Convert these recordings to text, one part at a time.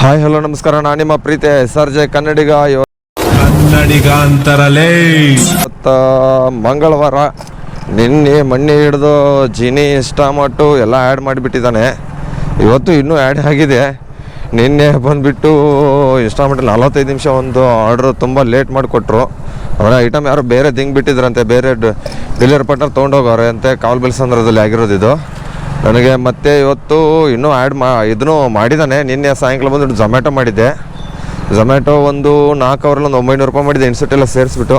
Hi hello ನಮಸ್ಕಾರ, ನಾನು ನಿಮ್ಮ ಪ್ರೀತಿ SRJ ಕನ್ನಡಿಗ. ಅಂತಾರಲೇ ಇವತ್ತು ಮಂಗಳವಾರ. ನಿನ್ನೆ ಮಣ್ಣಿ ಹಿಡಿದು ಜಿನಿ ಇನ್ಸ್ಟಾಮಾರ್ಟು ಎಲ್ಲ ಆ್ಯಡ್ ಮಾಡಿಬಿಟ್ಟಿದ್ದಾನೆ. ಇವತ್ತು ಇನ್ನೂ ಆ್ಯಡ್ ಆಗಿದೆ. ನಿನ್ನೆ ಬಂದುಬಿಟ್ಟು ಇನ್ಸ್ಟಾಮಾರ್ಟಲ್ಲಿ 45 ನಿಮಿಷ ಒಂದು ಆರ್ಡ್ರು ತುಂಬ ಲೇಟ್ ಮಾಡಿಕೊಟ್ರು. ಅವರ ಐಟಮ್ ಯಾರು ಬೇರೆ ದಿಂಗ್ ಬಿಟ್ಟಿದ್ರಂತೆ, ಬೇರೆ ಡೆಲಿವರಿ ಪಾರ್ಟ್ನರ್ ತೊಗೊಂಡೋಗವ್ರೆ ಅಂತೆ. ಕಾವಲ್ ಬೆಲ್ಸಂದ್ರದಲ್ಲಿ ಆಗಿರೋದು ಇದು. ನನಗೆ ಮತ್ತೆ ಇವತ್ತು ಇನ್ನೂ ಇದನ್ನು ಮಾಡಿದ್ದಾನೆ. ನಿನ್ನೆ ಸಾಯಂಕಾಲ ಬಂದುಬಿಟ್ಟು ಝೊಮ್ಯಾಟೊ ಮಾಡಿದ್ದೆ. ಝೊಮ್ಯಾಟೊ ಒಂದು 4 ಅವರಲ್ಲಿ ಒಂದು 900 ರೂಪಾಯಿ ಮಾಡಿದ್ದೆ, ಇನ್ಸೆಟ್ ಎಲ್ಲ ಸೇರಿಸ್ಬಿಟ್ಟು.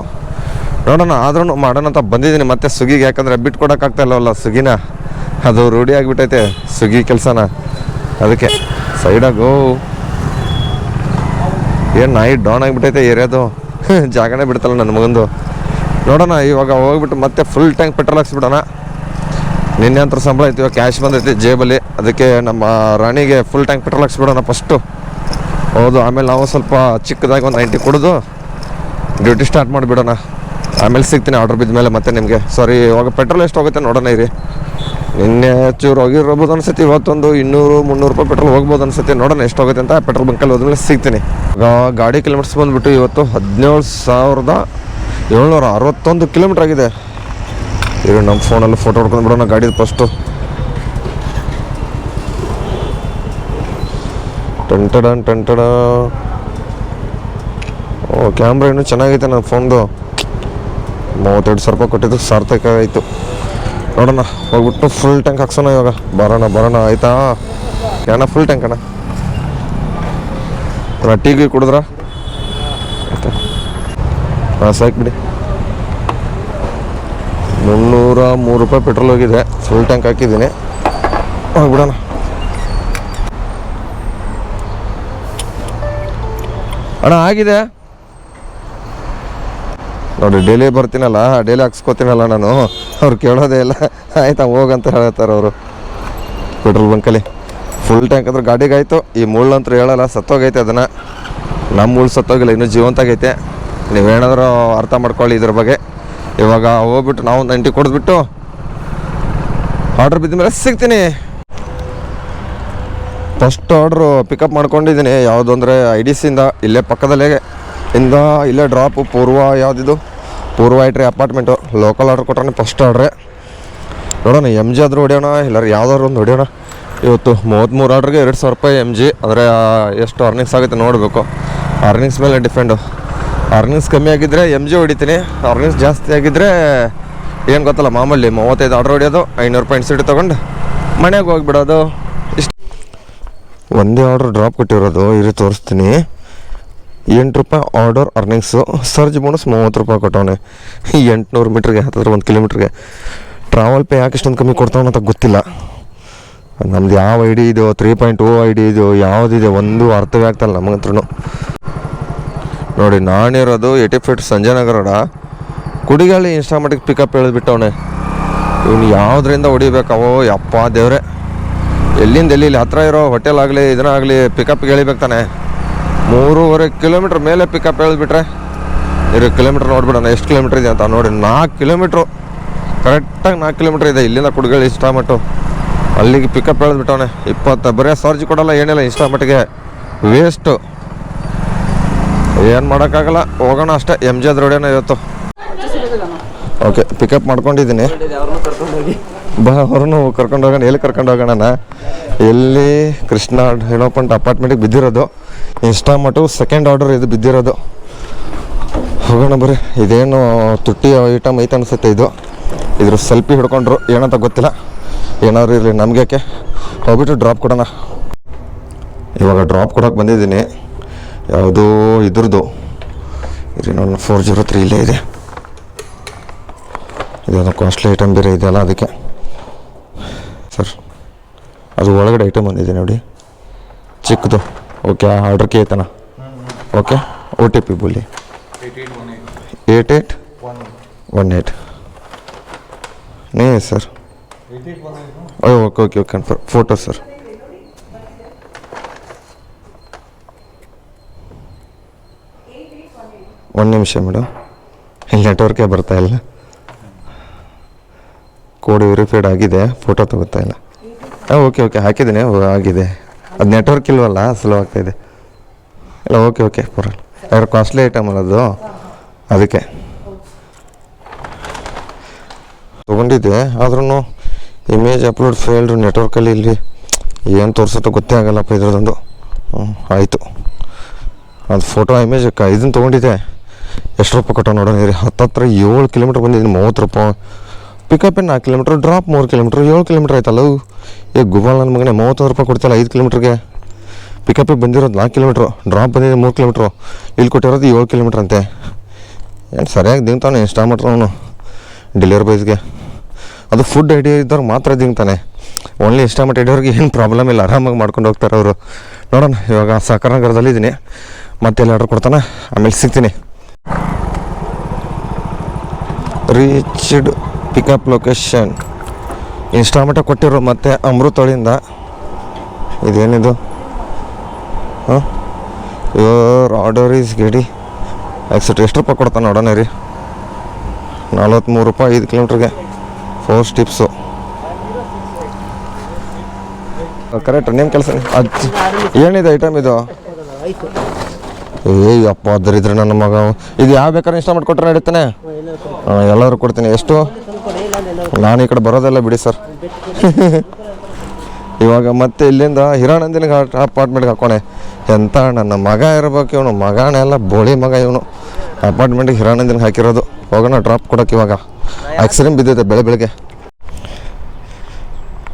ನೋಡೋಣ, ಆದ್ರೂ ಮಾಡೋಣ ಅಂತ ಬಂದಿದ್ದೀನಿ ಮತ್ತೆ ಸ್ವಿಗ್ಗಿಗೆ. ಯಾಕಂದರೆ ಬಿಟ್ಟು ಕೊಡೋಕ್ಕಾಗ್ತಾ ಇಲ್ಲವಲ್ಲ ಸ್ವಿಗ್ಗಿನ, ಅದು ರೂಢಿ ಆಗಿಬಿಟ್ಟೈತೆ ಸ್ವಿಗ್ಗಿ ಕೆಲಸನ. ಅದಕ್ಕೆ ಸೈಡಾಗು ಏನು ನಾಯಿ ಡೌನ್ ಆಗಿಬಿಟ್ಟೈತೆ ಏರಿಯಾದು. ಜಾಗನೇ ಬಿಡ್ತಲ್ಲ ನನ್ನ ಮಗಂದು. ನೋಡೋಣ, ಇವಾಗ ಹೋಗ್ಬಿಟ್ಟು ಮತ್ತೆ ಫುಲ್ ಟ್ಯಾಂಕ್ ಪೆಟ್ರೋಲ್ ಹಾಕ್ಸ್ಬಿಡೋಣ. ನಿನ್ನೆ ಅಂತ ಸಂಬಳ ಐತಿ, ಇವಾಗ ಕ್ಯಾಶ್ ಬಂದೈತಿ ಜೇಬಲ್ಲಿ. ಅದಕ್ಕೆ ನಮ್ಮ ರಾಣಿಗೆ ಫುಲ್ ಟ್ಯಾಂಕ್ ಪೆಟ್ರೋಲ್ ಹಾಕ್ಸ್ಬಿಡೋಣ ಫಸ್ಟು. ಹೌದು, ಆಮೇಲೆ ನಾವು ಸ್ವಲ್ಪ ಚಿಕ್ಕದಾಗಿ ಒಂದು 90 ಕುಡಿದು ಡ್ಯೂಟಿ ಸ್ಟಾರ್ಟ್ ಮಾಡಿಬಿಡೋಣ. ಆಮೇಲೆ ಸಿಗ್ತೀನಿ ಆರ್ಡ್ರ್ ಬಿದ್ದ ಮೇಲೆ ಮತ್ತೆ ನಿಮಗೆ. ಸಾರಿ, ಇವಾಗ ಪೆಟ್ರೋಲ್ ಎಷ್ಟು ಹೋಗುತ್ತೆ ನೋಡೋಣ ಇರಿ. ನಿನ್ನೆ ಚೂರು ಹೋಗಿರ್ಬೋದು ಅನ್ಸತಿ, ಇವತ್ತೊಂದು 200-300 ರೂಪಾಯಿ ಪೆಟ್ರೋಲ್ ಹೋಗ್ಬೋದು ಅನ್ಸತಿ. ನೋಡೋಣ ಎಷ್ಟು ಹೋಗುತ್ತೆ ಅಂತ. ಪೆಟ್ರೋಲ್ ಬಂಕಲ್ಲಿ ಹೋದ್ಮೇಲೆ ಸಿಗ್ತೀನಿ. ಗಾಡಿ ಕಿಲೋಮೀಟರ್ಸ್ ಬಂದುಬಿಟ್ಟು ಇವತ್ತು 17,761 ಕಿಲೋಮೀಟ್ರ್ ಆಗಿದೆ. ಇರೋ ನಮ್ಮ ಫೋನಲ್ಲಿ ಫೋಟೋ ಹೊಡ್ಕೊಂಡು ಬಿಡೋಣ ಗಾಡಿದು ಫಸ್ಟು. ಟಂಟಡ ಓ, ಕ್ಯಾಮ್ರಾ ಇನ್ನೂ ಚೆನ್ನಾಗೈತೆ ನನ್ನ ಫೋನ್ದು. 32,000 ರೂಪಾಯಿ ಕೊಟ್ಟಿದ್ದು ಸಾರ್ಥಕ ಆಯಿತು. ನೋಡೋಣ, ಹೋಗ್ಬಿಟ್ಟು ಫುಲ್ ಟ್ಯಾಂಕ್ ಹಾಕ್ಸೋಣ ಇವಾಗ. ಬರೋಣ ಆಯಿತಾ? ಅಣ್ಣ ಫುಲ್ ಟ್ಯಾಂಕ್ ಅಣ್ಣ. ಟೀ ಕುಡಿದ್ರಾ? ಹಾಂ, ಸಾಕು ಬಿಡಿ. 303 ರೂಪಾಯಿ ಪೆಟ್ರೋಲ್ ಹೋಗಿದೆ. ಫುಲ್ ಟ್ಯಾಂಕ್ ಹಾಕಿದ್ದೀನಿ, ಹೋಗ್ಬಿಡೋಣ. ಅಣ್ಣ ಆಗಿದೆ ನೋಡಿ. ಡೈಲಿ ಬರ್ತೀನಲ್ಲ, ಡೈಲಿ ಹಾಕ್ಸ್ಕೊತೀನಲ್ಲ ನಾನು. ಅವ್ರು ಕೇಳೋದೇ ಇಲ್ಲ. ಆಯ್ತಾ ಹೋಗಂತ ಹೇಳ್ತಾರೆ ಅವರು ಪೆಟ್ರೋಲ್ ಬಂಕಲ್ಲಿ. ಫುಲ್ ಟ್ಯಾಂಕ್ ಅಂದ್ರೆ ಗಾಡಿಗೆ ಆಯಿತು. ಈ ಮುಳ್ಳಂತೂ ಹೇಳಲ್ಲ, ಸತ್ತೋಗೈತೆ. ಅದನ್ನು ನಮ್ಮ ಮುಳ್ಳು ಸತ್ತೋಗಿಲ್ಲ, ಇನ್ನೂ ಜೀವಂತಾಗೈತೆ. ನೀವೇನಾದರೂ ಅರ್ಥ ಮಾಡ್ಕೊಳ್ಳಿ ಇದ್ರ ಬಗ್ಗೆ. ಇವಾಗ ಹೋಗ್ಬಿಟ್ಟು ನಾವು 90 ಕೊಡಿದ್ಬಿಟ್ಟು ಆರ್ಡ್ರ್ ಬಿದ್ದ ಮೇಲೆ ಸಿಗ್ತೀನಿ. ಫಸ್ಟ್ ಆರ್ಡ್ರು ಪಿಕಪ್ ಮಾಡ್ಕೊಂಡಿದ್ದೀನಿ. ಯಾವುದು ಅಂದರೆ IDCಯಿಂದ, ಇಲ್ಲೇ ಪಕ್ಕದಲ್ಲೇ ಇಲ್ಲೇ ಡ್ರಾಪು. ಪೂರ್ವ ಐಟ್ರಿ ಅಪಾರ್ಟ್ಮೆಂಟು. ಲೋಕಲ್ ಆರ್ಡ್ರ್ ಕೊಟ್ರೆ ಫಸ್ಟ್ ಆರ್ಡ್ರೆ. ನೋಡೋಣ, MG ಆದರೂ ಹೊಡೆಯೋಣ, ಇಲ್ಲಾರ ಯಾವ್ದಾದ್ರು ಒಂದು ಹೊಡೆಯೋಣ. ಇವತ್ತು 33 ಆರ್ಡ್ರಿಗೆ 2,000 ರೂಪಾಯಿ MG. ಅಂದರೆ ಎಷ್ಟು ಅರ್ನಿಂಗ್ಸ್ ಆಗುತ್ತೆ ನೋಡಬೇಕು. ಅರ್ನಿಂಗ್ಸ್ ಮೇಲೆ ಡಿಫೆಂಡು. ಅರ್ನಿಂಗ್ಸ್ ಕಮ್ಮಿ ಆಗಿದ್ದರೆ MG ಹೊಡಿತೀನಿ. ಅರ್ನಿಂಗ್ಸ್ ಜಾಸ್ತಿ ಆಗಿದ್ದರೆ ಏನು ಗೊತ್ತಲ್ಲ, ಮಾಮೂಲಿ 35 ಆರ್ಡ್ರ್ ಹೊಡೆಯೋದು, 500 ರೂಪಾಯಿ ಇನ್ಸೆಟ್ ತೊಗೊಂಡು ಮನೆಗೆ ಹೋಗಿಬಿಡೋದು. ಇಷ್ಟು ಒಂದೇ ಆರ್ಡ್ರ್ ಡ್ರಾಪ್ ಕೊಟ್ಟಿರೋದು. ಇರಿ ತೋರಿಸ್ತೀನಿ. 8 ರೂಪಾಯಿ ಆರ್ಡರ್ ಅರ್ನಿಂಗ್ಸು. ಸರ್ಜ್ ಬೋನಸ್ 30 ರೂಪಾಯಿ ಕೊಟ್ಟವನೆ. 800 ಮೀಟ್ರಿಗೆ, ಹತ್ತಿರ 1 ಕಿಲೋಮೀಟ್ರಿಗೆ. ಟ್ರಾವೆಲ್ ಪೇ ಯಾಕೆ ಇಷ್ಟೊಂದು ಕಮ್ಮಿ ಕೊಡ್ತಾವನ ಅಂತ ಗೊತ್ತಿಲ್ಲ. ನಮ್ದು ಯಾವ ID ಇದೆಯೋ, 3.0 ID ಇದೆಯೋ, ಯಾವುದಿದೆ ಒಂದು ಅರ್ಥವೇ ಆಗ್ತಾಯಿಲ್ಲ ನಮಗಂತ್ರೂ. ನೋಡಿ, ನಾನಿರೋದು 80 ಫೀಟ್ ಸಂಜಯನಗರ ರೋಡ. ಕುಡಿಗಾಳಿ ಇನ್ಸ್ಟಾಮಾರ್ಟಿಗೆ ಪಿಕಪ್ ಹೇಳಿಬಿಟ್ಟವನೆ. ಇವನು ಯಾವುದರಿಂದ ಹೊಡಿಬೇಕವೋ ಯಪ್ಪ ದೇವ್ರೆ. ಎಲ್ಲಿಂದ ಇಲ್ಲಿ ಹತ್ತಿರ ಇರೋ ಹೋಟೆಲ್ ಆಗಲಿ ಇದನ್ನಾಗಲಿ ಪಿಕಪ್ಗೆ ಹೇಳಿಬೇಕು ತಾನೆ. 3.5 ಕಿಲೋಮೀಟ್ರ್ ಮೇಲೆ ಪಿಕಪ್ ಹೇಳಿಬಿಟ್ರೆ ಇರೋ ಕಿಲೋಮೀಟ್ರ್ ನೋಡ್ಬಿಡೋಣ ಎಷ್ಟು ಕಿಲೋಮೀಟ್ರ್ ಇದೆ ಅಂತ. ನೋಡಿ, 4 ಕಿಲೋಮೀಟ್ರು, ಕರೆಕ್ಟಾಗಿ 4 ಕಿಲೋಮೀಟ್ರ್ ಇದೆ ಇಲ್ಲಿಂದ ಕುಡಿಗಾಳಿ ಇನ್ಸ್ಟಾಮಾರ್ಟು. ಅಲ್ಲಿಗೆ ಪಿಕಪ್ ಹೇಳಿಬಿಟ್ಟವನೆ. 20 ಬರೀ ಚಾರ್ಜ್ ಕೊಡೋಲ್ಲ, ಏನಿಲ್ಲ ಇನ್ಸ್ಟಾಮಾರ್ಟಿಗೆ. ವೇಸ್ಟು. ಏನು ಮಾಡೋಕ್ಕಾಗಲ್ಲ, ಹೋಗೋಣ ಅಷ್ಟೇ. MG ಆದ್ರೂ ಹೊಡೆಯೋಣ ಇವತ್ತು. ಓಕೆ, ಪಿಕಪ್ ಮಾಡ್ಕೊಂಡಿದ್ದೀನಿ. ಅವ್ರನ್ನೂ ಕರ್ಕೊಂಡು ಹೋಗೋಣ. ಎಲ್ಲಿ ಕರ್ಕೊಂಡು ಹೋಗೋಣ? ಎಲ್ಲಿ? ಕೃಷ್ಣ ಹೇಳೋಪಂಟ್ ಅಪಾರ್ಟ್ಮೆಂಟಿಗೆ ಬಿದ್ದಿರೋದು ಇನ್ಸ್ಟಾಮಾರ್ಟು. ಸೆಕೆಂಡ್ ಆರ್ಡರ್ ಇದು ಬಿದ್ದಿರೋದು. ಹೋಗೋಣ ಬರ್ರಿ. ಇದೇನು ತುಟ್ಟಿ ಐಟಮ್ ಐತೆ ಅನಿಸುತ್ತೆ ಇದು. ಇದ್ರ ಸೆಲ್ಫಿ ಹಿಡ್ಕೊಂಡ್ರು, ಏನಂತ ಗೊತ್ತಿಲ್ಲ. ಏನಾದ್ರು ಇರಲಿ, ನಮಗೇಕೆ. ಹೋಗ್ಬಿಟ್ಟು ಡ್ರಾಪ್ ಕೊಡೋಣ. ಇವಾಗ ಡ್ರಾಪ್ ಕೊಡೋಕೆ ಬಂದಿದ್ದೀನಿ. ಯಾವುದು ಇದ್ರದ್ದು ಇರಿ, ನಾನು 403 ಇಲ್ಲೇ ಇದೆ. ಇದೇನೋ ಕಾಸ್ಟ್ಲಿ ಐಟಮ್ ಬೇರೆ ಇದೆಯಲ್ಲ, ಅದಕ್ಕೆ ಸರ್ ಅದು ಒಳಗಡೆ ಐಟಮ್ ಬಂದಿದೆ ನೋಡಿ, ಚಿಕ್ಕದು. ಓಕೆ, ಆರ್ಡ್ರ್ ಕೇ ಐತನ. ಓಕೆ, OTP ಬೋಲಿ 8818 नहीं sir. Okay confirm. Photo sir. ಒಂದು ನಿಮಿಷ ಮೇಡಮ್, ಇಲ್ಲಿ ನೆಟ್ವರ್ಕೇ ಬರ್ತಾ ಇಲ್ಲ. ಕೋಡ್ ವೆರಿಫೈಡ್ ಆಗಿದೆ, ಫೋಟೋ ತಗೋತಾ ಇಲ್ಲ. ಓಕೆ ಹಾಕಿದ್ದೀನಿ, ಆಗಿದೆ. ಅದು ನೆಟ್ವರ್ಕ್ ಇಲ್ವಲ್ಲ, ಸ್ಲೋ ಆಗ್ತಾಯಿದೆ. ಇಲ್ಲ ಓಕೆ ಓಕೆ ಪರವಾಗಿಲ್ಲ. ಯಾರು ಕಾಸ್ಟ್ಲಿ ಐಟಮ್ ಅಲ್ಲ ಅದು, ಅದಕ್ಕೆ ತೊಗೊಂಡಿದ್ದೆ. ಆದ್ರೂ ಇಮೇಜ್ ಅಪ್ಲೋಡ್ ಫೇಲ್ಡ್ ನೆಟ್ವರ್ಕಲ್ಲಿ ಇಲ್ಲಿ ಏನು ತೋರಿಸುತ್ತೋ ಗೊತ್ತೇ ಆಗಲ್ಲಪ್ಪ ಇದ್ರದ್ದೊಂದು. ಆಯಿತು, ಅದು ಫೋಟೋ ಇಮೇಜ್ ಇದನ್ನು ತೊಗೊಂಡಿದ್ದೆ. ಎಷ್ಟು ರೂಪಾಯಿ ಕೊಟ್ಟ ನೋಡೋಣ ರೀ. ಹತ್ತತ್ರ 7 ಕಿಲೋಮೀಟ್ರ್ ಬಂದಿದ್ದೀನಿ, 30 ರೂಪಾಯಿ. Pickup 4 kilometre, drop 3 kilometre, 7 kilometre ಆಯ್ತಲ್ಲ. ಗುಬಾಲ್ ನನ್ನ ಮಗನೇ 31 ರೂಪಾಯಿ ಕೊಡ್ತಿಲ್ಲ 5 ಕಿಲೋಮೀಟ್ರಿಗೆ. ಪಿಕಪಿಗೆ ಬಂದಿರೋದು 4 ಕಿಲೋಮೀಟ್ರು, ಡ್ರಾಪ್ ಬಂದಿದೆ 3 ಕಿಲೋಮೀಟ್ರು, ಇಲ್ಲಿ ಕೊಟ್ಟಿರೋದು 7 ಕಿಲೋಮೀಟ್ರ್ ಅಂತೆ. ಏನು ಸರಿಯಾಗಿ ದಿಂಗ್ತಾನೆ ಇನ್ಸ್ಟಾಮಾರ್ಟ್ ಅವನು ಡೆಲಿವರಿ ಬಾಯ್ಸ್ಗೆ. ಅದು ಫುಡ್ ಐಡಿಯಾ ಇದ್ದವ್ರು ಮಾತ್ರ ದಿಂಗ್ತಾನೆ. ಓನ್ಲಿ ಇನ್ಸ್ಟಾಮಾರ್ಟ್ ಐಡಿಯವ್ರಿಗೆ ಏನು ಪ್ರಾಬ್ಲಮ್ ಇಲ್ಲ, ಆರಾಮಾಗಿ ಮಾಡ್ಕೊಂಡು ಹೋಗ್ತಾರೆ ಅವರು. ನೋಡೋಣ, ಇವಾಗ ಸಹಕಾರನಗರದಲ್ಲಿ ಇದ್ದೀನಿ, ಮತ್ತೆ ಎಲ್ಲಿ ಆರ್ಡ್ರ್ ಕೊಡ್ತಾನೆ, ಆಮೇಲೆ ಸಿಗ್ತೀನಿ. ರೀಚ್ಡ್ ಪಿಕಪ್ ಲೊಕೇಶನ್ ಇನ್ಸ್ಟಾಮಾರ್ಟ ಕೊಟ್ಟಿರೋ ಮತ್ತು ಅಮೃತಳಿಂದ. ಇದೇನಿದು? ಹಾಂ, your order is ready accept. ಎಷ್ಟು ರೂಪಾಯಿ ಕೊಡ್ತಾನೆ ನೋಡೋಣ ರೀ. 43 ರೂಪಾಯಿ 5 ಕಿಲೋಮೀಟ್ರಿಗೆ, 4 ಸ್ಟಿಪ್ಸು. ಕರೆಕ್ಟ್ ನಿಮ್ಮ ಕೆಲಸ. ಅದು ಏನಿದೆ ಐಟಮ್ ಇದು? ಅಪ್ಪ ಅದರಿದ್ರೆ ನನ್ನ ಮಗ. ಇದು ಯಾವ ಬೇಕಾದ್ರೆ ಇಷ್ಟ ಮಾಡಿಕೊಟ್ರೆ ನಡೀತಾನೆ? ಎಲ್ಲರೂ ಕೊಡ್ತೀನಿ. ಎಷ್ಟು? ನಾನು ಈ ಕಡೆ ಬರೋದಲ್ಲ ಬಿಡಿ ಸರ್. ಇವಾಗ ಮತ್ತೆ ಇಲ್ಲಿಂದ ಹಿರಾನಂದಿನಿಗೆ ಅಪಾರ್ಟ್ಮೆಂಟ್ಗೆ ಹಾಕೋಣೆ. ಎಂತ ನನ್ನ ಮಗ ಇರಬೇಕು ಇವನು, ಮಗನೆಲ್ಲ ಬೋಳಿ ಮಗ ಇವನು. ಅಪಾರ್ಟ್ಮೆಂಟಿಗೆ ಹಿರಾನಂದಿನಿಗೆ ಹಾಕಿರೋದು. ಹೋಗೋಣ ಡ್ರಾಪ್ ಕೊಡೋಕೆ. ಇವಾಗ ಆಕ್ಸಿಡೆಂಟ್ ಬಿದ್ದಿದೆ ಬೆಳಗ್ಗೆ.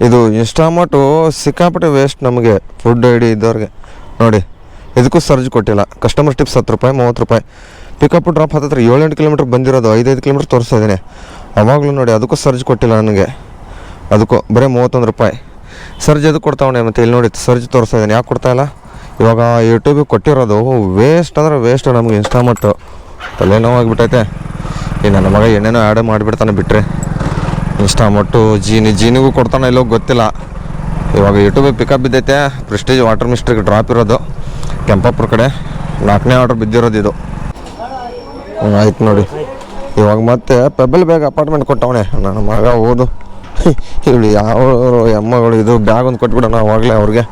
ಇದು ಇನ್ಸ್ಟಾಮಾರ್ಟು ಸಿಕ್ಕಾಪಟ್ಟೆ ವೇಸ್ಟ್ ನಮಗೆ, ಫುಡ್ ಐಡಿ ಇದ್ದವ್ರಿಗೆ. ನೋಡಿ, ಇದಕ್ಕೂ ಸರ್ಜ್ ಕೊಟ್ಟಿಲ್ಲ. ಕಸ್ಟಮರ್ ಟಿಪ್ಸ್ 10 ರೂಪಾಯಿ 30 ರೂಪಾಯಿ. ಪಿಕಪ್ ಡ್ರಾಪ್ ಹತ್ತಿರ 7-8 ಕಿಲೋಮೀಟ್ರ್ ಬಂದಿರೋದು, 5 ಕಿಲೋಮೀಟ್ರ್ ತೋರಿಸ್ತಾ ಇದ್ದೀನಿ. ಅವಾಗಲೂ ನೋಡಿ, ಅದಕ್ಕೂ ಸರ್ಜ್ ಕೊಟ್ಟಿಲ್ಲ ನನಗೆ. ಅದಕ್ಕೂ ಬರೀ 31 ರೂಪಾಯಿ. ಸರ್ಜ್ ಅದಕ್ಕೆ ಕೊಡ್ತಾವಣೆ. ಮತ್ತು ಇಲ್ಲಿ ನೋಡಿ ಸರ್ಜ್ ತೋರಿಸ್ತಾ ಇದ್ದೀನಿ, ಯಾಕೆ ಕೊಡ್ತಾಯಿಲ್ಲ? ಇವಾಗ ಯೂಟ್ಯೂಬಿಗೆ ಕೊಟ್ಟಿರೋದು ವೇಸ್ಟ್ ಅಂದರೆ ವೇಸ್ಟ್ ನಮಗೆ. ಇನ್ಸ್ಟಾಮಾರ್ಟು ತಲೆನೋವಾಗಿಬಿಟ್ಟೈತೆ. ಈ ನನ್ನ ಮಗ ಏನೇನೋ ಆ್ಯಡ್ ಮಾಡಿಬಿಡ್ತಾನೆ ಬಿಟ್ಟರೆ. ಇನ್ಸ್ಟಾಮಾರ್ಟು ಜೀನಿಗೂ ಕೊಡ್ತಾನೆ ಇಲ್ಲೋ ಗೊತ್ತಿಲ್ಲ. ಇವಾಗ ಯೂಟ್ಯೂಬಿಗೆ ಪಿಕಪ್ ಬಿದ್ದೈತೆ. ಪ್ರೆಸ್ಟೀಜ್ ವಾಟರ್ ಮಿಸ್ಟ್ರಿಗೆ ಡ್ರಾಪ್ ಇರೋದು ಕೆಂಪಾಪುರ ಕಡೆ. 4ನೇ ಆರ್ಡ್ರ್ ಬಿದ್ದಿರೋದು ಇದು. ಆಯ್ತು ನೋಡಿ. ಇವಾಗ ಮತ್ತೆ ಪೆಬಲ್ ಬ್ಯಾಗ್ ಅಪಾರ್ಟ್ಮೆಂಟ್ ಕೊಟ್ಟವಣೆ ನನ್ನ ಮಗ. ಓದು ಇಲ್ಲಿ ಯಾವ ಅಮ್ಮಗಳು. ಇದು ಬ್ಯಾಗ್ ಒಂದು ಕೊಟ್ಬಿಡೋಣ ಅವಾಗಲೇ ಅವ್ರಿಗೆ.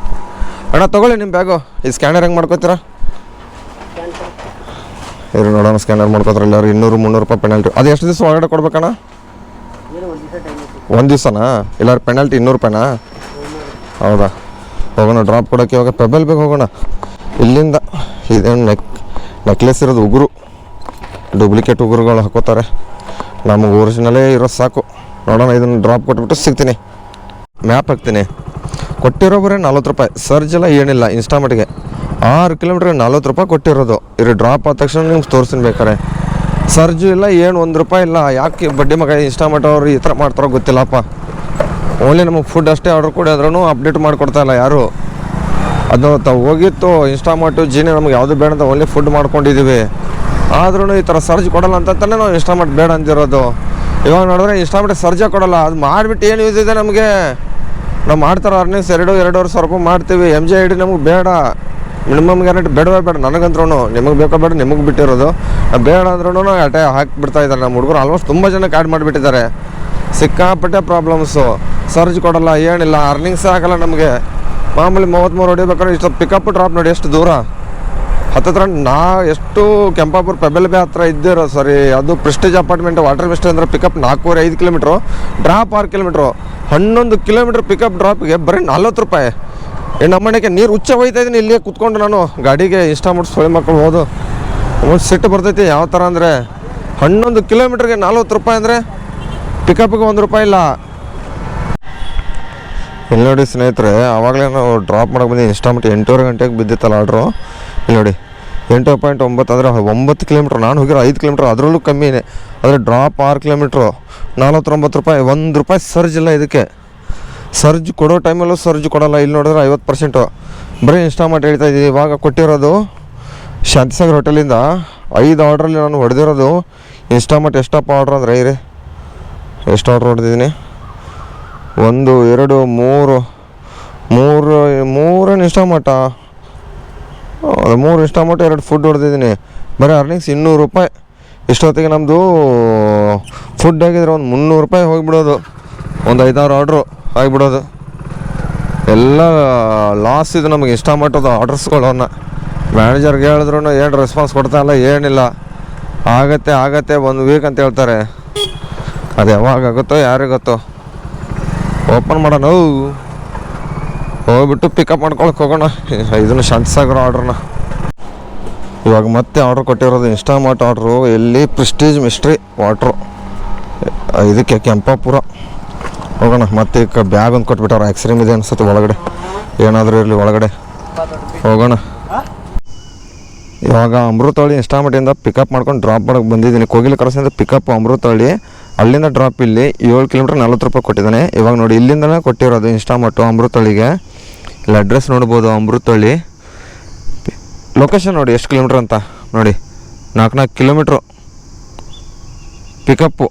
ಅಣ್ಣ ತೊಗೊಳ್ಳಿ ನಿಮ್ಮ ಬ್ಯಾಗು. ಈ ಸ್ಕ್ಯಾನರ್ ಹೆಂಗೆ ಮಾಡ್ಕೋತೀರಾ? ಇರು ನೋಡೋಣ, ಸ್ಕ್ಯಾನರ್ ಮಾಡ್ಕೋತಾರೆ ಎಲ್ಲರೂ. 200-300 ರೂಪಾಯಿ ಪೆನಾಲ್ಟಿ. ಅದು ಎಷ್ಟು ದಿವಸ ಒಳಗಡೆ ಕೊಡ್ಬೇಕಣ್ಣ? 1 ದಿವಸನಾ? ಇಲ್ಲಾರ ಪೆನಾಲ್ಟಿ 200 ರೂಪಾಯಿನಾ? ಹೌದಾ? ಹೋಗೋಣ ಡ್ರಾಪ್ ಕೊಡೋಕ್ಕೆ. ಇವಾಗ ಪೆಬಲ್ ಬೇಗ ಹೋಗೋಣ. ಇಲ್ಲಿಂದ ಇದೇನು ನೆಕ್ಲೆಸ್ ಇರೋದು ಉಗುರು, ಡೂಪ್ಲಿಕೇಟ್ ಉಗುರುಗಳು ಹಾಕೋತಾರೆ. ನಮಗೆ ಒರಿಜಿನಲೇ ಇರೋದು ಸಾಕು. ನೋಡೋಣ, ಇದನ್ನು ಡ್ರಾಪ್ ಕೊಟ್ಬಿಟ್ಟು ಸಿಗ್ತೀನಿ. ಮ್ಯಾಪ್ ಹಾಕ್ತೀನಿ. ಕೊಟ್ಟಿರೋ ಬರೀ 40 ರೂಪಾಯಿ. ಸರ್ಜ್ ಎಲ್ಲ ಏನಿಲ್ಲ. ಇನ್ಸ್ಟಾಮಾರ್ಟ್ಗೆ 6 ಕಿಲೋಮೀಟ್ರಿಗೆ 40 ರೂಪಾಯಿ ಕೊಟ್ಟಿರೋದು. ಇದು ಡ್ರಾಪ್ ಆದ ತಕ್ಷಣ ನಿಮ್ಗೆ ತೋರಿಸ್ತೀನಿ ಬೇಕಾರೆ. ಸರ್ಜು ಇಲ್ಲ, ಏನು 1 ರೂಪಾಯಿ ಇಲ್ಲ. ಯಾಕೆ ಬಡ್ಡಿ ಮಗ ಇನ್ಸ್ಟಾಮಾರ್ಟ್ ಅವ್ರು ಈ ಥರ ಮಾಡ್ತಾರೋ ಗೊತ್ತಿಲ್ಲಪ್ಪ. ಓನ್ಲಿ ನಮಗೆ ಫುಡ್ ಅಷ್ಟೇ ಆರ್ಡ್ರ್ ಕೊಡಿ, ಆದ್ರೂ ಅಪ್ಡೇಟ್ ಮಾಡಿಕೊಡ್ತಾಯಿಲ್ಲ ಯಾರು. ಅದು ಹೋಗಿತ್ತು ಇನ್ಸ್ಟಾಮಾರ್ಟು ಜೀನಿ, ನಮ್ಗೆ ಯಾವುದು ಬೇಡ ಅಂತ ಓನ್ಲಿ ಫುಡ್ ಮಾಡ್ಕೊಂಡಿದ್ದೀವಿ. ಆದ್ರೂ ಈ ಥರ ಸರ್ಜ್ ಕೊಡೋಲ್ಲ ಅಂತಲೇ ನಾವು ಇನ್ಸ್ಟಾಮಾರ್ಟ್ ಬೇಡ ಅಂದಿರೋದು. ಇವಾಗ ನೋಡಿದ್ರೆ ಇನ್ಸ್ಟಾಮಾರ್ಟ್ ಸರ್ಜೇ ಕೊಡೋಲ್ಲ. ಅದು ಮಾಡಿಬಿಟ್ಟು ಏನು ಯೂಸ್ ಇದೆ ನಮಗೆ? ನಾವು ಮಾಡ್ತಾರೋ ಅರ್ನಿಂಗ್ಸ್ 2-2.5 ಸಾವಿರ ರೂಪಾಯಿ ಮಾಡ್ತೀವಿ. MJ ID ನಮಗೆ ಬೇಡ. ಮಿನಿಮಮ್ ಗ್ಯಾರಂಟಿ ಬೇಡವೇ ಬೇಡ ನನಗಂದ್ರೂ. ನಿಮಗೆ ಬೇಕೋ ಬೇಡ, ನಿಮಗೆ ಬಿಟ್ಟಿರೋದು. ಬೇಡ ಅಂದ್ರೂ ಅಟೆ ಹಾಕಿಬಿಡ್ತಾ ಇದ್ದಾರೆ ನಮ್ಮ ಹುಡುಗರು. ಆಲ್ಮೋಸ್ಟ್ ತುಂಬ ಜನಕ್ಕೆ ಆ್ಯಡ್ ಮಾಡಿಬಿಟ್ಟಿದ್ದಾರೆ. ಸಿಕ್ಕಾಪಟ್ಟೆ ಪ್ರಾಬ್ಲಮ್ಸು. ಸರ್ಜ್ ಕೊಡೋಲ್ಲ, ಏನಿಲ್ಲ, ಅರ್ನಿಂಗ್ಸೇ ಆಗಲ್ಲ ನಮಗೆ. ಮಾಮೂಲಿ 33 ಹೊಡಿಬೇಕಾದ್ರೆ ಇಷ್ಟು ಪಿಕಪ್ ಡ್ರಾಪ್ ನೋಡಿ ಎಷ್ಟು ದೂರ. ಹತ್ತಿರ ಎಷ್ಟು ಕೆಂಪಾಪುರ ಪೆಬಲ್ ಬೇ ಹತ್ರ ಇದ್ದಿರೋ. ಸಾರಿ, ಅದು ಪ್ರೆಸ್ಟೀಜ್ ಅಪಾರ್ಟ್ಮೆಂಟ್ ವಾಟರ್ ಮಿಸ್ಟ್ರಿ ಅಂದರೆ pickup 4.5 kilometre, drop 6 kilometre. 11 kilometre pickup ಡ್ರಾಪ್ಗೆ ಬರೀ 40 ರೂಪಾಯಿ. ನಮ್ಮನೆಗೆ ನೀರು ಹುಚ್ಚ ಹೋಯ್ತಾ ಇದ್ದೀನಿ ಇಲ್ಲಿಯೇ ಕೂತ್ಕೊಂಡು ನಾನು ಗಾಡಿಗೆ. ಇನ್ಸ್ಟಾಮಾರ್ಟ್ ಸೊಳ್ಳೆ ಮಕ್ಕಳು ಹೋದು ಸಿಟ್ಟು ಬರ್ತೈತಿ. ಯಾವ ಥರ ಅಂದರೆ 11 ಕಿಲೋಮೀಟ್ರಿಗೆ 40 ರೂಪಾಯಿ ಅಂದರೆ ಪಿಕಪ್ಗೆ 1 ರೂಪಾಯಿ ಇಲ್ಲ. ಇಲ್ಲಿ ನೋಡಿ ಸ್ನೇಹಿತರೆ, ಆವಾಗಲೇ ನಾವು ಡ್ರಾಪ್ ಮಾಡೋಕೆ ಬಂದು ಇನ್ಸ್ಟಾಮಾರ್ಟ್ 8:30 ಗಂಟೆಗೆ ಬಿದ್ದಿತ್ತಲ್ಲ ಆರ್ಡ್ರು. ಇಲ್ಲಿ ನೋಡಿ 8.9 ಅಂದರೆ 9 ಕಿಲೋಮೀಟ್ರ್. ನಾನು ಹೋಗಿರೋ 5 ಕಿಲೋಮೀಟ್ರ್, ಅದರಲ್ಲೂ ಕಮ್ಮಿನೇ. ಆದರೆ ಡ್ರಾಪ್ 6 ಕಿಲೋಮೀಟ್ರು, 49 ರೂಪಾಯಿ. 1 ರೂಪಾಯಿ ಸರ್ಜ್ ಇಲ್ಲ ಇದಕ್ಕೆ. ಸರ್ಜ್ ಕೊಡೋ ಟೈಮಲ್ಲೂ ಸರ್ಜ್ ಕೊಡೋಲ್ಲ. ಇಲ್ಲಿ ನೋಡಿದ್ರೆ 50%. ಬರೀ ಇನ್ಸ್ಟಾಮಾರ್ಟ್ ಹೇಳ್ತಾ ಇದ್ದೀವಿ. ಇವಾಗ ಕೊಟ್ಟಿರೋದು ಶಾಂತಿಸಾಗರ್ ಹೋಟೆಲಿಂದ 5 ಆರ್ಡ್ರಲ್ಲಿ ನಾನು ಹೊಡೆದಿರೋದು ಇನ್ಸ್ಟಾಮಾರ್ಟ್. ಎಷ್ಟಪ್ಪ ಆರ್ಡ್ರ್ ಅಂದರೆ ಇರಿ, ಎಷ್ಟು ಆರ್ಡ್ರ್ ಹೊಡೆದಿದ್ದೀನಿ? 1 2 3 ಇನ್ಸ್ಟಾಮಾರ್ಟ. 3 ಇನ್ಸ್ಟಾಮಾರ್ಟ್, 2 ಫುಡ್ ಹೊಡೆದಿದ್ದೀನಿ. ಬರೀ ಅರ್ನಿಂಗ್ಸ್ 200 ರೂಪಾಯಿ. ಇಷ್ಟೊತ್ತಿಗೆ ನಮ್ಮದು ಫುಡ್ ಆಗಿದ್ರೆ ಒಂದು 300 ರೂಪಾಯಿ ಹೋಗಿಬಿಡೋದು. ಒಂದು 5-6 ಆರ್ಡ್ರು ಆಗಿಬಿಡೋದು. ಎಲ್ಲ ಲಾಸ್ ಇದು ನಮಗೆ ಇನ್ಸ್ಟಾಮಾರ್ಟದ ಆರ್ಡರ್ಸ್ಗಳನ್ನ. ಮ್ಯಾನೇಜರ್ಗೆ ಹೇಳಿದ್ರು ಏನು ರೆಸ್ಪಾನ್ಸ್ ಕೊಡ್ತಾಯಿಲ್ಲ, ಏನಿಲ್ಲ. ಆಗತ್ತೆ 1 ವೀಕ್ ಅಂತ ಹೇಳ್ತಾರೆ. ಅದು ಯಾವಾಗ ಆಗುತ್ತೋ ಯಾರಿಗೆ ಗೊತ್ತೋ. ಓಪನ್ ಮಾಡೋಣ, ಹೋಗ್ಬಿಟ್ಟು ಪಿಕಪ್ ಮಾಡ್ಕೊಳಕ್ಕೆ ಹೋಗೋಣ. ಇದನ್ನು ಶಾಂತಿಸಾಗರ್ ಆರ್ಡ್ರನ್ನ ಇವಾಗ ಮತ್ತೆ ಆರ್ಡ್ರ್ ಕೊಟ್ಟಿರೋದು ಇನ್ಸ್ಟಾಮಾರ್ಟ್ ಆರ್ಡ್ರು. ಎಲ್ಲಿ ಪ್ರೆಸ್ಟೀಜ್ ಮಿಸ್ಟ್ರಿ ವಾಟ್ರು, ಇದಕ್ಕೆ ಕೆಂಪಾಪುರ. ಹೋಗೋಣ. ಮತ್ತೆ ಈಗ ಬ್ಯಾಗ್ ಒಂದು ಕೊಟ್ಬಿಟ್ಟವ್ರು, ಐಸ್ಕ್ರೀಮ್ ಇದೆ ಅನ್ಸುತ್ತೆ ಒಳಗಡೆ, ಏನಾದರೂ ಇರಲಿ ಒಳಗಡೆ. ಹೋಗೋಣ. ಇವಾಗ ಅಮೃತಹಳ್ಳಿ ಇನ್ಸ್ಟಾಮಾರ್ಟಿಂದ ಪಿಕಪ್ ಮಾಡ್ಕೊಂಡು ಡ್ರಾಪ್ ಮಾಡೋಕ್ಕೆ ಬಂದಿದ್ದೀನಿ. ಕೋಗಿಲೆ ಕ್ರಾಸಿಂದ ಪಿಕಪ್ ಅಮೃತಹಳ್ಳಿ, ಅಲ್ಲಿಂದ ಡ್ರಾಪ್ ಇಲ್ಲಿ 7 ಕಿಲೋಮೀಟ್ರ್ 40 ರೂಪಾಯಿ ಕೊಟ್ಟಿದ್ದಾನೆ. ಇವಾಗ ನೋಡಿ ಇಲ್ಲಿಂದನೇ ಕೊಟ್ಟಿರೋದು ಇನ್ಸ್ಟಾಮಾರ್ಟು ಅಮೃತಹಳ್ಳಿಗೆ. ಇಲ್ಲಿ ಅಡ್ರೆಸ್ ನೋಡ್ಬೋದು, ಅಮೃತಹಳ್ಳಿ. ಲೊಕೇಶನ್ ನೋಡಿ ಎಷ್ಟು ಕಿಲೋಮೀಟ್ರ್ ಅಂತ ನೋಡಿ, 4 ಕಿಲೋಮೀಟ್ರು ಪಿಕಪ್ಪು.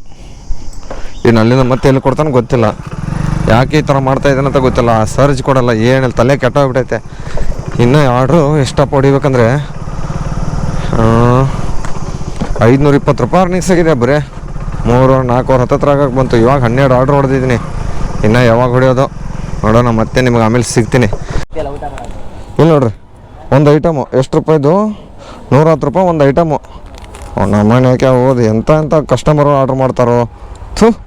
ಇನ್ನು ಅಲ್ಲಿಂದ ಮತ್ತೆ ಎಲ್ಲಿ ಕೊಡ್ತಾನೆ ಗೊತ್ತಿಲ್ಲ, ಯಾಕೆ ಈ ಥರ ಮಾಡ್ತಾಯಿದ್ದಾನೆ ಅಂತ ಗೊತ್ತಿಲ್ಲ. ಸರ್ಜ್ ಕೊಡಲ್ಲ, ಏನಿಲ್ಲ, ತಲೆ ಕೆಟ್ಟೋಗ್ಬಿಟ್ಟೈತೆ. ಇನ್ನು ಆರ್ಡ್ರು ಎಷ್ಟಪ್ಪ ಹೊಡಿಬೇಕಂದ್ರೆ 520 ರೂಪಾಯಿ ಅರ್ನಿಂಗ್ಸ್ ಆಗಿದೆ. ಬರೀ 3-4 ಅವರ್ ಹತ್ತತ್ರ ಆಗಕ್ಕೆ ಬಂತು. ಇವಾಗ 12 ಆರ್ಡ್ರ್ ಹೊಡೆದಿದ್ದೀನಿ. ಇನ್ನು ಯಾವಾಗ ಹೊಡೆಯೋದು ನೋಡೋಣ. ಮತ್ತೆ ನಿಮ್ಗೆ ಆಮೇಲೆ ಸಿಗ್ತೀನಿ. ಇಲ್ಲ ನೋಡ್ರಿ, ಒಂದು ಐಟಮು ಎಷ್ಟು ರೂಪಾಯಿದು, 110 ರೂಪಾಯಿ ಒಂದು ಐಟಮು. ನಮ್ಮನೆ ಯಾಕೆ ಹೋದು ಎಂಥ ಕಸ್ಟಮರು ಆರ್ಡ್ರ್ ಮಾಡ್ತಾರೋ.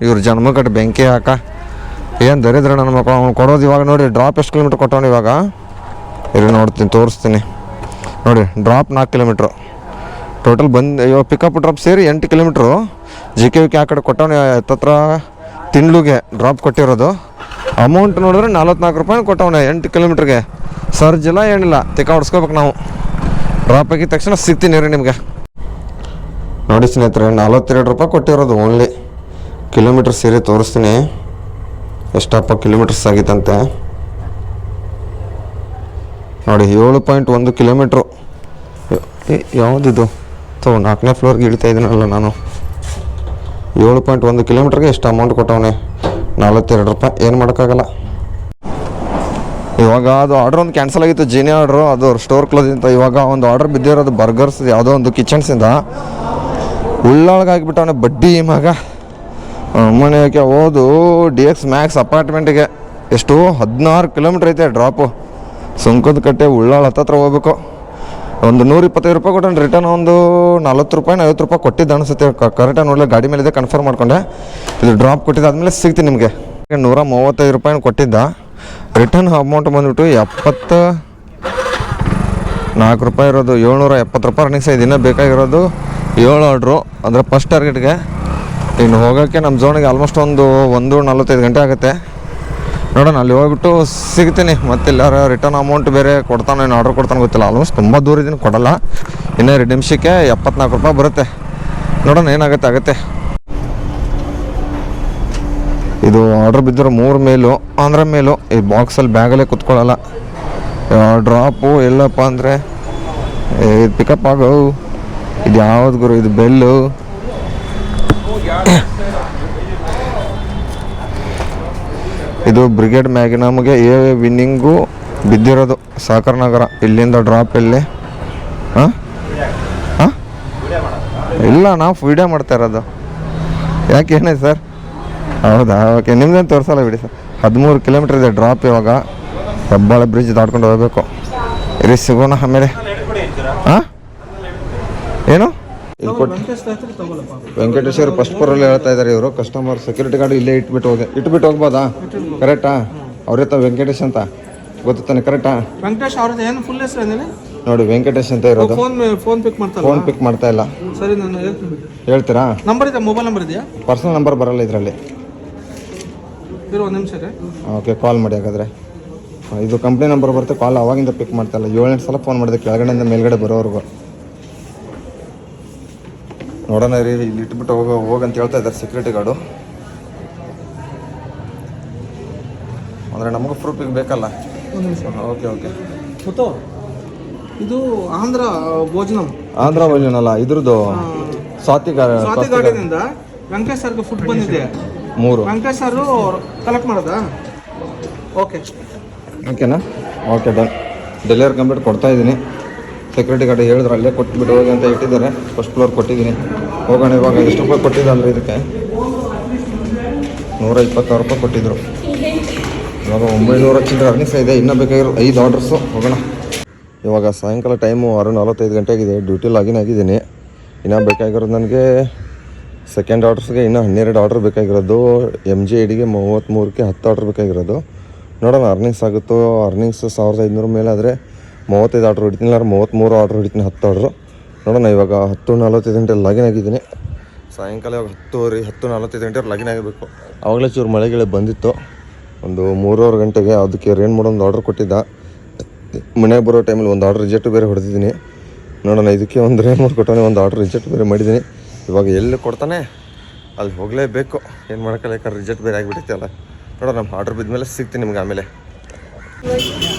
ಇವ್ರ ಜನ್ಮಕಟ್ಟು ಬೆಂಕಿ ಹಾಕ, ಏನು ದರಿದ್ರ ನನ್ನ ಮಕ್ಕಳು. ಅವ್ನು ಕೊಡೋದು ಇವಾಗ ನೋಡಿ, ಡ್ರಾಪ್ ಎಷ್ಟು ಕಿಲೋಮೀಟ್ರ್ ಕೊಟ್ಟವನು ಇವಾಗ. ಇಲ್ಲಿ ನೋಡ್ತೀನಿ, ತೋರಿಸ್ತೀನಿ ನೋಡಿ. ಡ್ರಾಪ್ 4 ಕಿಲೋಮೀಟ್ರು ಟೋಟಲ್ ಬಂದು, ಇವಾಗ ಪಿಕಪ್ ಡ್ರಾಪ್ ಸೇರಿ 8 ಕಿಲೋಮೀಟ್ರು. JKV ಆ ಕಡೆ ಕೊಟ್ಟವನು ಹತ್ತತ್ರ ತಿಂಗ್ಳಿಗೆ ಡ್ರಾಪ್ ಕೊಟ್ಟಿರೋದು. ಅಮೌಂಟ್ ನೋಡಿದ್ರೆ 44 ರೂಪಾಯಿ ಕೊಟ್ಟವನೆ 8 ಕಿಲೋಮೀಟ್ರಿಗೆ. ಸರ್ಜ್ ಇಲ್ಲ ಏನಿಲ್ಲ, ತಿಕ್ಕ ಹೊಡ್ಸ್ಕೋಬೇಕು ನಾವು. ಡ್ರಾಪ್ ಆಗಿದ ತಕ್ಷಣ ಸಿಗ್ತೀನಿ ರೀ ನಿಮಗೆ. ನೋಡಿ ಸ್ನೇಹಿತರೆ, 42 ರೂಪಾಯಿ ಕೊಟ್ಟಿರೋದು ಓನ್ಲಿ. ಕಿಲೋಮೀಟ್ರ್ ಸೇರಿ ತೋರಿಸ್ತೀನಿ ಎಷ್ಟಪ್ಪ ಕಿಲೋಮೀಟರ್ಸ್ ಆಗಿತ್ತಂತೆ ನೋಡಿ. 7.1 ಕಿಲೋಮೀಟ್ರು. ಯಾವುದಿದು 4ನೇ ಫ್ಲೋರ್ಗೆ ಇಳಿತಾ ಇದ್ದೀನಲ್ಲ ನಾನು. 7.1 ಕಿಲೋಮೀಟ್ರಿಗೆ ಎಷ್ಟು ಅಮೌಂಟ್ ಕೊಟ್ಟವನೆ, 42 ರೂಪಾಯಿ. ಏನು ಮಾಡೋಕ್ಕಾಗಲ್ಲ. ಇವಾಗ ಅದು ಆರ್ಡ್ರ್ ಒಂದು ಕ್ಯಾನ್ಸಲ್ ಆಗಿತ್ತು, ಜೀನಿ ಆರ್ಡ್ರು, ಅದು ಸ್ಟೋರ್ ಕ್ಲೋಸ್ ಅಂತ. ಇವಾಗ ಒಂದು ಆರ್ಡ್ರ್ ಬಿದ್ದಿರೋದು ಬರ್ಗರ್ಸ್, ಯಾವುದೋ ಒಂದು ಕಿಚನ್ಸಿಂದ. ಉಳ್ಳೊಳಗಾಗಿಬಿಟ್ಟವನೆ ಬಡ್ಡಿ ಮಗ. ಮನೆಗೆ ಹೋದು DX ಮ್ಯಾಕ್ಸ್ ಅಪಾರ್ಟ್ಮೆಂಟಿಗೆ ಎಷ್ಟು 16 ಕಿಲೋಮೀಟ್ರ್ ಐತೆ ಡ್ರಾಪು. ಸುಂಕದ ಕಟ್ಟೆ ಉಳ್ಳಾಳ ಹತ್ತತ್ರ ಹೋಗ್ಬೇಕು. ಒಂದು 125 ರೂಪಾಯಿ ಕೊಟ್ಟು ರಿಟರ್ನ್ ಒಂದು 40 ರೂಪಾಯಿ 50 ರೂಪಾಯಿ ಕೊಟ್ಟಿದ್ದು ಅನಿಸುತ್ತೆ. ಕರೆಕ್ಟಾಗಿ ನೋಡಲಿ, ಗಾಡಿ ಮೇಲಿದೆ ಕನ್ಫರ್ಮ್ ಮಾಡ್ಕೊಂಡೆ. ಇದು ಡ್ರಾಪ್ ಕೊಟ್ಟಿದ್ದಾದ್ಮೇಲೆ ಸಿಗ್ತೀನಿ ನಿಮಗೆ. 135 ರೂಪಾಯಿ ಕೊಟ್ಟಿದ್ದ. ರಿಟರ್ನ್ ಅಮೌಂಟ್ ಬಂದುಬಿಟ್ಟು 74 ರೂಪಾಯಿ ಇರೋದು. 770 ರೂಪಾಯಿ ಅರ್ನಿಂಗ್ಸ್ ಇದೆ. ಇನ್ನೂ ಬೇಕಾಗಿರೋದು 7 ಆರ್ಡ್ರು, ಅಂದರೆ ಫಸ್ಟ್ ಟಾರ್ಗೆಟ್ಗೆ. ಇನ್ನು ಹೋಗೋಕ್ಕೆ ನಮ್ಮ ಝೋನಿಗೆ ಆಲ್ಮೋಸ್ಟ್ ಒಂದು 1:45 ಗಂಟೆ ಆಗುತ್ತೆ. ನೋಡೋಣ, ಅಲ್ಲಿ ಹೋಗ್ಬಿಟ್ಟು ಸಿಗ್ತೀನಿ. ಮತ್ತೆ ಎಲ್ಲಾರು ರಿಟರ್ನ್ ಅಮೌಂಟ್ ಬೇರೆ ಕೊಡ್ತಾನೆ, ಏನು ಆರ್ಡ್ರ್ ಕೊಡ್ತಾನೆ ಗೊತ್ತಿಲ್ಲ. ಆಲ್ಮೋಸ್ಟ್ ತುಂಬ ದೂರ ಇದೀನಿ, ಕೊಡಲ್ಲ. ಇನ್ನೂ 2 ನಿಮಿಷಕ್ಕೆ 74 ರೂಪಾಯಿ ಬರುತ್ತೆ. ನೋಡೋಣ ಏನಾಗುತ್ತೆ. ಇದು ಆರ್ಡ್ರ್ ಬಿದ್ದಿರೋ 3 ಮೇಲು, ಆಂಧ್ರ ಮೇಲು. ಈ ಬಾಕ್ಸಲ್ಲಿ ಬ್ಯಾಗಲ್ಲೇ ಕುತ್ಕೊಳ್ಳಲ್ಲ. ಡ್ರಾಪು ಎಲ್ಲಪ್ಪ ಅಂದರೆ ಇದು ಪಿಕಪ್ ಆಗೋ. ಇದು ಯಾವ್ದು ಗುರು, ಇದು ಬೆಲ್ಲು. ಇದು ಬ್ರಿಗೇಡ್ ಮ್ಯಾಗ್ನಮ್ಗೆ ವಿನ್ನಿಂಗು ಬಿದ್ದಿರೋದು ಸಾಕರ್ ನಗರ. ಇಲ್ಲಿಂದ ಡ್ರಾಪ್ ಇಲ್ಲಿ. ಇಲ್ಲ, ನಾವು ವಿಡಿಯೋ ಮಾಡ್ತಾ ಇರೋದು. ಯಾಕೆ ಏನಾಯ್ತು ಸರ್? ಹೌದಾ, ಓಕೆ. ನಿಮ್ದೇನು ತೋರಿಸಲ್ಲ ಬಿಡಿ ಸರ್. 13 ಕಿಲೋಮೀಟ್ರ್ ಇದೆ ಡ್ರಾಪ್. ಇವಾಗ ಹೆಬ್ಬಾಳ ಬ್ರಿಡ್ಜ್ ದಾಟ್ಕೊಂಡು ಹೋಗ್ಬೇಕು. ಇಲ್ಲಿ ಸಿಗೋಣ ಆಮೇಲೆ. ಏನು ಇಲ್ಲಿ ಕೊಟ್ಟು ವೆಂಕಟೇಶ್ವರ ಫಸ್ಟ್ ಫ್ಲೋರಲ್ಲಿ ಹೇಳ್ತಾ ಇದ್ದಾರೆ ಇವರು. ಕಸ್ಟಮರ್ ಸೆಕ್ಯೂರಿಟಿ ಗಾರ್ಡ್ ಇಲ್ಲೇ ಇಟ್ಬಿಟ್ಟು ಹೋಗ್ಬೋದಾ? ಕರೆಕ್ಟಾ? ಅವ್ರ ವೆಂಕಟೇಶ್ ಅಂತ ಗೊತ್ತಾನೆ, ಕರೆಕ್ಟಾ? ವೆಂಕಟೇಶ್ ಅವ್ರದ್ದು ಏನು ಫುಲ್ ಹೆಸರು ಏನಿದೆ ನೋಡಿ, ವೆಂಕಟೇಶ್ ಅಂತ ಇರೋದು. ಫೋನ್ ಪಿಕ್ ಮಾಡ್ತಾ ಇಲ್ಲ. ಸರಿ, ನಾನು ಹೇಳ್ತೀರಾ? ನಂಬರ್ ಇದೆ, ಮೊಬೈಲ್ ನಂಬರ್ ಇದೆಯಾ? ಪರ್ಸನಲ್ ನಂಬರ್ ಬರಲ್ಲ ಇದರಲ್ಲಿ. ಒಂದು ನಿಮಿಷ ರೀ. ಓಕೆ, ಕಾಲ್ ಮಾಡಿ ಹಾಗಾದರೆ. ಇದು ಕಂಪ್ನಿ ನಂಬರ್ ಬರುತ್ತೆ. ಕಾಲ್ ಅವಾಗಿಂದ ಪಿಕ್ ಮಾಡ್ತಾ ಇಲ್ಲ. 7-8 ಸಲ ಫೋನ್ ಮಾಡಿದೆ ಕೆಳಗಡೆಯಿಂದ ಮೇಲ್ಗಡೆ ಬರೋವರೆಗೂ. ನೋಡೋಣ ರೀ, ಇಲ್ಲಿ ಇಟ್ಬಿಟ್ಟು ಹೋಗಂತ ಹೇಳ್ತಾ ಇದ್ದಾರೆ ಸೆಕ್ಯೂರಿಟಿ ಗಾರ್ಡು. ಅಂದರೆ ನಮಗೂ ಪ್ರೂಫಿಗೆ ಬೇಕಲ್ಲ. ಓಕೆ. ಗೊತ್ತು, ಇದು ಆಂಧ್ರ ಭೋಜನಂ ಅಲ್ಲ, ಇದ್ರದ್ದು ಸ್ವಾತಿ ಗಾರ್ಡನಿಂದ ವೆಂಕಟೇಶ್ ಸರ್ಗೆ ಫುಡ್ ಬಂದಿದೆ. 3 ವೆಂಕಟೇಶ್ ಸರ್ ಕಲೆಕ್ಟ್ ಮಾಡೋದಾ? ಓಕೆನಾ? Okay, done. ಡೆಲಿವರಿ ಕಂಪ್ಲೀಟ್ ಕೊಡ್ತಾ ಇದ್ದೀನಿ. ಸೆಕ್ಯೂರಿಟಿ ಗಾರ್ಡ್ ಹೇಳಿದ್ರು ಅಲ್ಲೇ ಕೊಟ್ಬಿಟ್ಟು ಹೋಗಿ ಅಂತ ಇಟ್ಟಿದ್ದಾರೆ. ಫಸ್ಟ್ ಫ್ಲೋರ್ ಕೊಟ್ಟಿದ್ದೀನಿ. ಹೋಗೋಣ. ಇವಾಗ ಎಷ್ಟು ರೂಪಾಯಿ ಕೊಟ್ಟಿದ್ದಲ್ಲ ಇದಕ್ಕೆ? 126 ರೂಪಾಯಿ ಕೊಟ್ಟಿದ್ರು. ಇವಾಗ 900 ಚಿಲ್ಲರೆ ಅರ್ನಿಂಗ್ಸ್ ಇದೆ. ಇನ್ನೂ ಬೇಕಾಗಿರೋ 5 ಆರ್ಡರ್ಸು. ಹೋಗೋಣ. ಇವಾಗ ಸಾಯಂಕಾಲ ಟೈಮು 6:45 ಗಂಟೆ ಆಗಿದೆ. ಡ್ಯೂಟಿ ಲಾಗಿನ್ ಆಗಿದ್ದೀನಿ. ಇನ್ನೂ ಬೇಕಾಗಿರೋದು ನನಗೆ ಸೆಕೆಂಡ್ ಆರ್ಡ್ರಸ್ಗೆ ಇನ್ನೂ 12 ಆರ್ಡ್ರ್ ಬೇಕಾಗಿರೋದು. MG8ಗೆ 33ಕ್ಕೆ 10 ಆರ್ಡ್ರ್ ಬೇಕಾಗಿರೋದು. ನೋಡೋಣ ಅರ್ನಿಂಗ್ಸ್ ಆಗುತ್ತೋ. ಅರ್ನಿಂಗ್ಸ್ 1500 ಮೇಲೆ ಆದರೆ 35 ಆರ್ಡ್ರ್ ಹೊಡಿತೀನಿ, ಇಲ್ಲ 33 ಆರ್ಡ್ರ್ ಹೊಡಿತೀನಿ, 10 ಆರ್ಡ್ರು ನೋಡೋಣ. ಇವಾಗ 10:45 ಗಂಟೆ ಲಾಗಿನ್ ಆಗಿದ್ದೀನಿ. ಸಾಯಂಕಾಲ ಇವಾಗ 10:45 ಗಂಟೆ ಲಾಗಿನ್ ಆಗಬೇಕು. ಆವಾಗಲೇ ಚೂರು ಮಳೆಗೆ ಬಂದಿತ್ತು ಒಂದು 3:15 ಗಂಟೆಗೆ. ಅದಕ್ಕೆ ರೇನ್ ಮಾಡೋ ಒಂದು ಆರ್ಡ್ರ್ ಕೊಟ್ಟಿದ್ದ. ಮನೆಗೆ ಬರೋ ಟೈಮಲ್ಲಿ ಒಂದು ಆರ್ಡ್ರ್ ರಿಜೆಕ್ಟ್ ಬೇರೆ ಹೊಡೆದಿದ್ದೀನಿ. ನೋಡೋಣ, ಇದಕ್ಕೆ ಒಂದು ರೇನ್ ಮಾಡಿ ಕೊಟ್ಟಾನೆ, ಒಂದು ಆರ್ಡ್ರ್ ರಿಜೆಕ್ಟ್ ಬೇರೆ ಮಾಡಿದ್ದೀನಿ. ಇವಾಗ ಎಲ್ಲಿ ಕೊಡ್ತಾನೆ ಅಲ್ಲಿ ಹೋಗಲೇಬೇಕು. ಏನು ಮಾಡೋಕ್ಕಲ್ಲ, ಯಾಕಂದ್ರೆ ರಿಜೆಕ್ಟ್ ಬೇರೆ ಆಗಿಬಿಟ್ಟೈತೆ ಅಲ್ಲ. ನೋಡೋಣ, ನಮ್ಮ ಆರ್ಡ್ರ್ ಬಿದ್ದ ಸಿಗ್ತೀನಿ ನಿಮ್ಗೆ ಆಮೇಲೆ.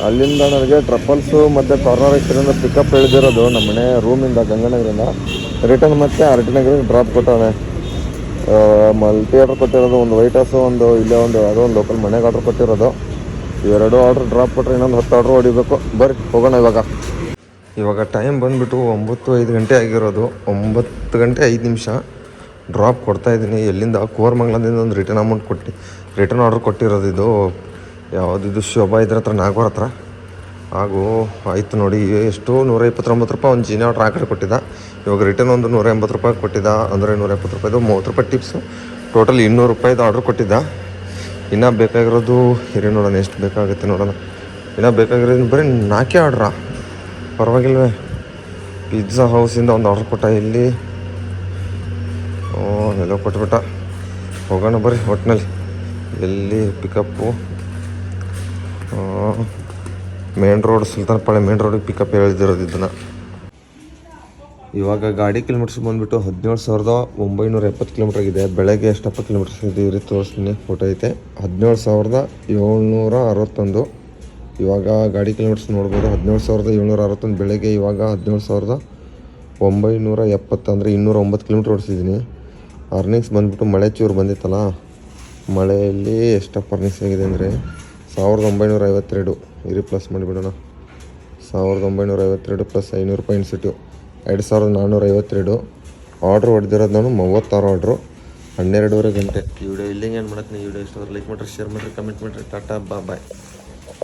ಅಲ್ಲಿಂದ ನನಗೆ ಟ್ರಪಲ್ಸು ಮತ್ತು ಕಾರ್ನರ್ ಎಕ್ಸ್ಟ್ರಿಂದ ಪಿಕಪ್ ಹೇಳಿದಿರೋದು ನಮ್ಮ ಮನೆ ರೂಮಿಂದ ಗಂಗಾನಗರಿಂದ. ರಿಟರ್ನ್ ಮತ್ತು RT-ನಗರಿಗೆ ಡ್ರಾಪ್ ಕೊಟ್ಟಾನೆ. ಮಲ್ಟಿ ಆರ್ಡ್ರ್ ಕೊಟ್ಟಿರೋದು, ಒಂದು ವೈಟ್ ಹೌಸು, ಒಂದು ಇಲ್ಲೇ ಒಂದು ಯಾವುದೋ ಒಂದು ಲೋಕಲ್ ಮನೆಗೆ ಆರ್ಡ್ರ್ ಕೊಟ್ಟಿರೋದು. ಇವೆರಡು ಆರ್ಡ್ರ್ ಡ್ರಾಪ್ ಕೊಟ್ಟರೆ ಇನ್ನೊಂದು 10 ಆರ್ಡ್ರ್ ಹೊಡಿಬೇಕು. ಬರ್ರಿ ಹೋಗೋಣ. ಇವಾಗ ಟೈಮ್ ಬಂದುಬಿಟ್ಟು 9:05 ಗಂಟೆ ಆಗಿರೋದು. 9 ಗಂಟೆ 5 ನಿಮಿಷ ಡ್ರಾಪ್ ಕೊಡ್ತಾಯಿದ್ದೀನಿ. ಎಲ್ಲಿಂದ ಕೋರಮಂಗ್ಲದಿಂದ ಒಂದು ರಿಟರ್ನ್ ಆರ್ಡ್ರ್ ಕೊಟ್ಟಿರೋದು. ಇದು ಯಾವುದಿದು ಶೋಭಾ ಇದ್ರ ಹತ್ರ, ನಾಗವಾರ ಹತ್ರ. ಹಾಗೂ ಆಯಿತು ನೋಡಿ, ಎಷ್ಟು 129 ರೂಪಾಯಿ ಒಂದು ಜೀನಿ ಆರ್ಡ್ರ್ ಆ ಕಡೆ ಕೊಟ್ಟಿದ್ದ. ಇವಾಗ ರಿಟರ್ನ್ ಒಂದು 180 ರೂಪಾಯಿ ಕೊಟ್ಟಿದ್ದ. ಅಂದರೆ 170 ರೂಪಾಯಿದು 30 ರೂಪಾಯಿ ಟಿಪ್ಸು. ಟೋಟಲ್ 200 ರೂಪಾಯಿದು ಆರ್ಡ್ರ್ ಕೊಟ್ಟಿದ್ದ. ಇನ್ನೂ ಬೇಕಾಗಿರೋದು ಹಿರಿ ನೋಡೋಣ ಎಷ್ಟು ಬೇಕಾಗುತ್ತೆ ನೋಡೋಣ. ಇನ್ನೂ ಬೇಕಾಗಿರೋದು ಬರೀ 4 ಆರ್ಡ್ರಾ, ಪರವಾಗಿಲ್ವೇ. ಪಿಜ್ಜಾ ಹೌಸಿಂದ ಒಂದು ಆರ್ಡ್ರ್ ಕೊಟ್ಟ. ಇಲ್ಲಿ ಎಲ್ಲೋ ಕೊಟ್ಬಿಟ್ಟ. ಹೋಗೋಣ ಬರ್ರಿ. ಒಟ್ಟಿನಲ್ಲಿ ಎಲ್ಲಿ ಪಿಕಪ್ಪು? ಮೇನ್ ರೋಡ್, ಸುಲ್ತಾನಪಾಳ್ಯ ಮೇನ್ ರೋಡಿಗೆ ಪಿಕಪ್ ಹೇಳಿದಿರೋದು ಇದನ್ನು. ಇವಾಗ ಗಾಡಿ ಕಿಲೋಮೀಟರ್ಸ್ ಬಂದುಬಿಟ್ಟು 17,970 ಕಿಲೋಮೀಟ್ರ್ ಆಗಿದೆ. ಬೆಳಗ್ಗೆ ಎಷ್ಟಪ್ಪ ಕಿಲೋಮೀಟರ್ಸ್ ಇದೆ ಇರಿ ತೋರಿಸ್ತೀನಿ, ಫೋಟೋ ಐತೆ. 17,761. ಇವಾಗ ಗಾಡಿ ಕಿಲೋಮೀಟರ್ಸ್ ನೋಡ್ಬೋದು. 17,761 ಬೆಳಗ್ಗೆ. ಇವಾಗ 17,970 ಅಂದರೆ 209 ಕಿಲೋಮೀಟ್ರ್ ಓಡಿಸಿದ್ದೀನಿ. ಅರ್ನಿಂಗ್ಸ್ ಬಂದುಬಿಟ್ಟು ಮಳೆ ಚೂರು ಬಂದಿತ್ತಲ್ಲ, ಮಳೆಯಲ್ಲಿ ಎಷ್ಟಪ್ಪ ಅರ್ನಿಂಗ್ಸ್ ಆಗಿದೆ ಅಂದರೆ 1,952. ಇರಿ ಪ್ಲಸ್ ಮಾಡಿಬಿಡೋಣ. 1,952 ಪ್ಲಸ್ 500 ರೂಪಾಯಿ ಇನ್ಸೆಟಿವ್ 2,452. ಆರ್ಡ್ರ್ ಹೊಡೆದಿರೋದು ನಾನು 36 ಆರ್ಡ್ರು, 12:30 ಗಂಟೆ. ಈ ವಿಡಿಯೋ ಇಲ್ಲಿಗೆ ಏನು ಮಾಡತ್ತೀನಿ. ಈ ವಿಡಿಯೋ ಇಷ್ಟ ಲೈಕ್ ಮಾಡಿರಿ, ಶೇರ್ ಮಾಡಿರಿ, ಕಮೆಂಟ್ ಮಾಡಿರಿ. ಟಾಟಾ ಬಾಯ್.